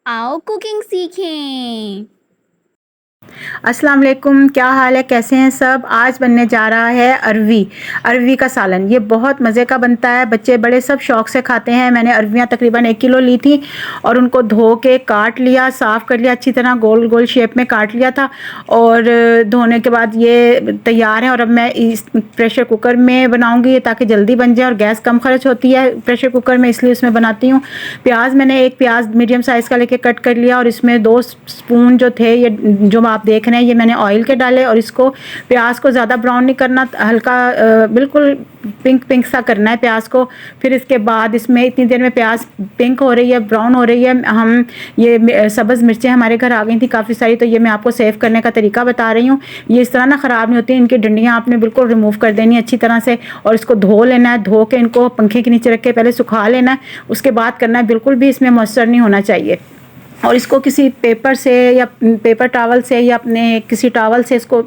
आओ कुकिंग सीखें। अस्सलाम वालेकुम, क्या हाल है, कैसे हैं सब। आज बनने जा रहा है अरवी का सालन। ये बहुत मज़े का बनता है, बच्चे बड़े सब शौक से खाते हैं। मैंने अरवियाँ तकरीबन 1 किलो ली थी और उनको धो के काट लिया, साफ़ कर लिया, अच्छी तरह गोल गोल शेप में काट लिया था। और धोने के बाद ये तैयार है। और अब मैं इस प्रेशर कुकर में बनाऊँगी ताकि जल्दी बन जाए और गैस कम खर्च होती है प्रेशर कुकर में, इसलिए उसमें बनाती हूँ। प्याज मैंने एक प्याज मीडियम साइज़ का लेके कट कर लिया और इसमें 2 स्पून जो थे, ये जो आप देख रहे हैं, ये मैंने ऑयल के डाले। और इसको प्याज को ज़्यादा ब्राउन नहीं करना, हल्का बिल्कुल पिंक पिंक सा करना है प्याज को। फिर इसके बाद इसमें इतनी देर में प्याज पिंक हो रही है, ब्राउन हो रही है, हम ये सब्ज़ मिर्चें हमारे घर आ गई थी काफ़ी सारी, तो ये मैं आपको सेव करने का तरीका बता रही हूँ। ये इस तरह ना ख़राब नहीं होती, इनकी डंडियाँ आपने बिल्कुल रिमूव कर देनी है अच्छी तरह से। और इसको धो लेना है, धो के इनको पंखे के नीचे रख के पहले सुखा लेना है, उसके बाद करना है। बिल्कुल भी इसमें मॉइस्चर नहीं होना चाहिए। और इसको किसी पेपर से या पेपर टॉवल से या अपने किसी टॉवल से इसको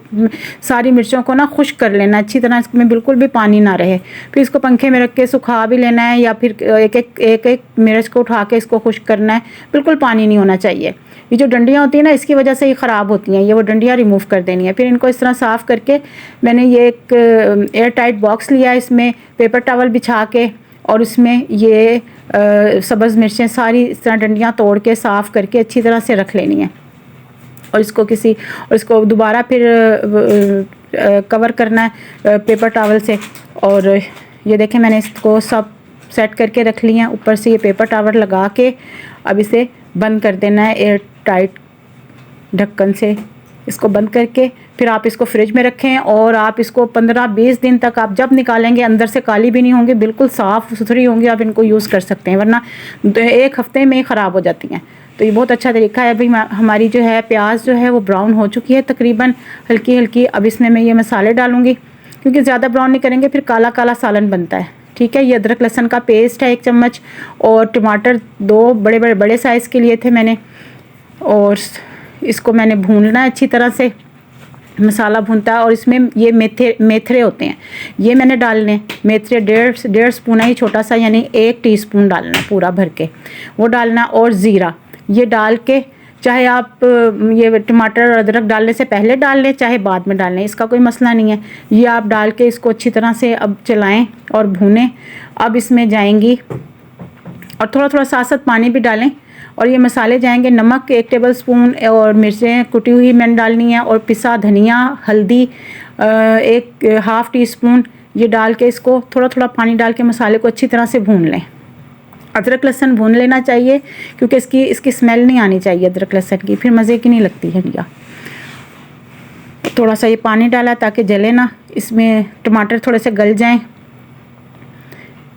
सारी मिर्चों को ना खुश्क कर लेना अच्छी तरह, इसमें बिल्कुल भी पानी ना रहे। फिर इसको पंखे में रख के सुखा भी लेना है, या फिर एक एक मिर्च को उठा के इसको खुश्क करना है, बिल्कुल पानी नहीं होना चाहिए। ये जो डंडियाँ होती हैं ना, इसकी वजह से ये ख़राब होती हैं, ये वो डंडियाँ रिमूव कर देनी है। फिर इनको इस तरह साफ़ करके मैंने ये एक एयर टाइट बॉक्स लिया, इसमें पेपर टॉवल बिछा के, और उसमें ये सब्ज़ मिर्चें सारी इस तरह डंडियाँ तोड़ के साफ़ करके अच्छी तरह से रख लेनी है। और इसको दोबारा फिर कवर करना है पेपर टॉवल से। और ये देखें, मैंने इसको सब सेट करके रख लिया। ऊपर से ये पेपर टॉवल लगा के अब इसे बंद कर देना है एयर टाइट ढक्कन से। इसको बंद करके फिर आप इसको फ्रिज में रखें, और आप इसको 15-20 दिन तक आप जब निकालेंगे अंदर से काली भी नहीं होंगी, बिल्कुल साफ़ सुथरी होंगी, आप इनको यूज़ कर सकते हैं। वरना 1 हफ़्ते में ही ख़राब हो जाती हैं। तो ये बहुत अच्छा तरीका है। अभी हमारी जो है प्याज जो है वो ब्राउन हो चुकी है तकरीबन हल्की हल्की। अब इसमें मैं ये मसाले डालूँगी, क्योंकि ज़्यादा ब्राउन नहीं करेंगे फिर काला काला सालन बनता है। ठीक है, ये अदरक लहसुन का पेस्ट है 1 चम्मच, और टमाटर 2 बड़े साइज़ के लिए थे मैंने। और इसको मैंने भूनना है अच्छी तरह से, मसाला भूनता है। और इसमें ये मेथरे होते हैं, ये मैंने डालने मेथरे 1.5 स्पून है, ये छोटा सा, यानी 1 टीस्पून डालना है पूरा भर के, वो डालना। और ज़ीरा ये डाल के, चाहे आप ये टमाटर और अदरक डालने से पहले डाल लें चाहे बाद में डाल लें, इसका कोई मसला नहीं है। ये आप डाल के इसको अच्छी तरह से अब चलाएं और भूनें। अब इसमें जाएंगी, और थोड़ा थोड़ा साथ साथ पानी भी डालें, और ये मसाले जाएंगे। नमक 1 टेबल स्पून, और मिर्चें कुटी हुई मैंने डालनी है, और पिसा धनिया, हल्दी 1 हाफ़ टी स्पून, ये डाल के इसको थोड़ा थोड़ा पानी डाल के मसाले को अच्छी तरह से भून लें। अदरक लहसुन भून लेना चाहिए, क्योंकि इसकी स्मेल नहीं आनी चाहिए अदरक लहसुन की, फिर मज़े की नहीं लगती है भैया। थोड़ा सा ये पानी डाला ताकि जले ना, इसमें टमाटर थोड़े से गल जाएं।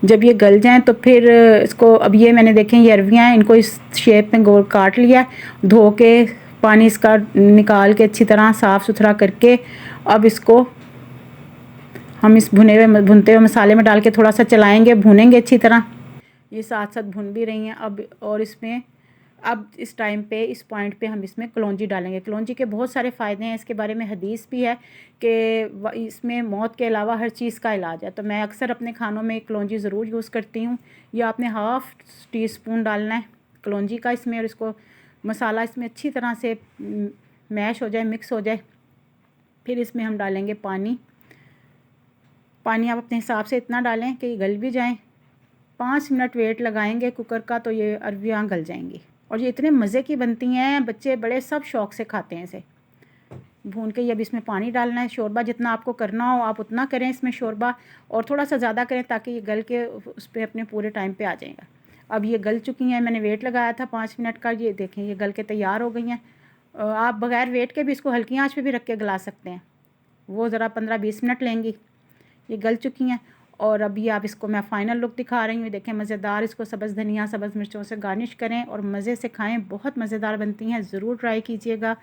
जब ये गल जाएं तो फिर इसको, अब ये मैंने देखें ये अरवियाँ हैं, इनको इस शेप में गोल काट लिया, धो के पानी इसका निकाल के अच्छी तरह साफ़ सुथरा करके, अब इसको हम इस भुनते हुए मसाले में डाल के थोड़ा सा चलाएंगे, भूनेंगे अच्छी तरह। ये साथ साथ भुन भी रही हैं अब। और इसमें अब इस टाइम पे, इस पॉइंट पे हम इसमें कलौंजी डालेंगे। कलौंजी के बहुत सारे फ़ायदे हैं, इसके बारे में हदीस भी है कि इसमें मौत के अलावा हर चीज़ का इलाज है। तो मैं अक्सर अपने खानों में कलौंजी ज़रूर यूज़ करती हूँ। ये आपने हाफ़ टी स्पून डालना है कलौंजी का इसमें, और इसको मसाला इसमें अच्छी तरह से मैश हो जाए, मिक्स हो जाए। फिर इसमें हम डालेंगे पानी आप अपने हिसाब से इतना डालें कि ये गल भी जाएँ। 5 मिनट वेट लगाएंगे कुकर का, तो ये अरवियाँ गल जाएंगी। और ये इतने मज़े की बनती हैं, बच्चे बड़े सब शौक़ से खाते हैं इसे भून के। अब इसमें पानी डालना है, शोरबा जितना आपको करना हो आप उतना करें इसमें शोरबा, और थोड़ा सा ज़्यादा करें ताकि ये गल के उस पर अपने पूरे टाइम पे आ जाएगा। अब ये गल चुकी हैं, मैंने वेट लगाया था 5 मिनट का, ये देखें ये गल के तैयार हो गई हैं। आप बग़ैर वेट के भी इसको हल्की आँच पे भी रख के गला सकते हैं, वो ज़रा 15-20 मिनट लेंगी। ये गल चुकी हैं, और अभी आप इसको मैं फ़ाइनल लुक दिखा रही हूँ। देखें मज़ेदार, इसको सब्ज़ धनिया सब्ज़ मिर्चों से गार्निश करें और मज़े से खाएं, बहुत मज़ेदार बनती हैं, ज़रूर ट्राई कीजिएगा।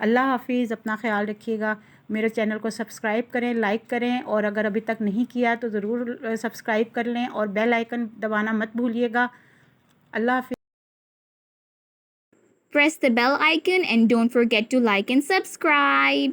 अल्लाह हाफ़िज़, अपना ख़्याल रखिएगा। मेरे चैनल को सब्सक्राइब करें, लाइक करें, और अगर अभी तक नहीं किया तो ज़रूर सब्सक्राइब कर लें, और बेल आइकन दबाना मत भूलिएगा। अल्लाह हाफ़िज़। Press the bell icon and don't forget to like and subscribe.